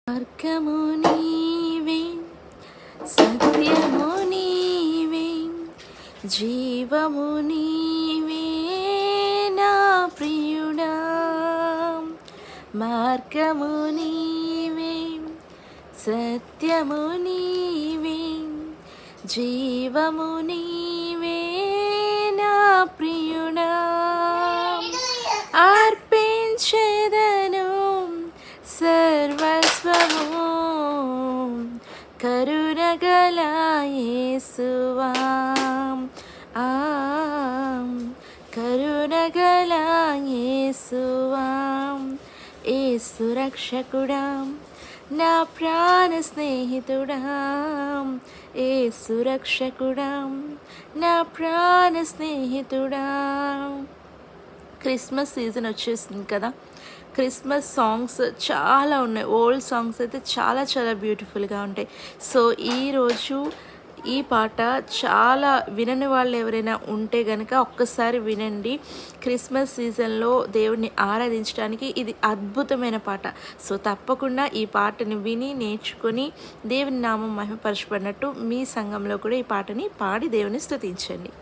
మార్గము నీవే, సత్యము నీవే, జీవము నీవే నా ప్రియుడా. మార్గము నీవే, సత్యము నీవే, జీవము నీవే నా ప్రియుడా. అర్పించెదను సర్వస్వము కరుణగల యేసువా, కరుణగల యేసువా. యేసు రక్షకుడా, నా ప్రాణ స్నేహితుడా, యేసు రక్షకుడా, నా ప్రాణ స్నేహితుడా. క్రిస్మస్ సీజన్ వచ్చేసింది కదా, క్రిస్మస్ సాంగ్స్ చాలా ఉన్నాయి. ఓల్డ్ సాంగ్స్ అయితే చాలా చాలా బ్యూటిఫుల్గా ఉంటాయి. సో ఈరోజు ఈ పాట చాలా వినని వాళ్ళు ఎవరైనా ఉంటే కనుక ఒక్కసారి వినండి. క్రిస్మస్ సీజన్లో దేవుడిని ఆరాధించడానికి ఇది అద్భుతమైన పాట. సో తప్పకుండా ఈ పాటని విని నేర్చుకొని దేవుని నామం మహిమపరచబడినట్టు మీ సంఘంలో కూడా ఈ పాటని పాడి దేవుని స్తుతించండి.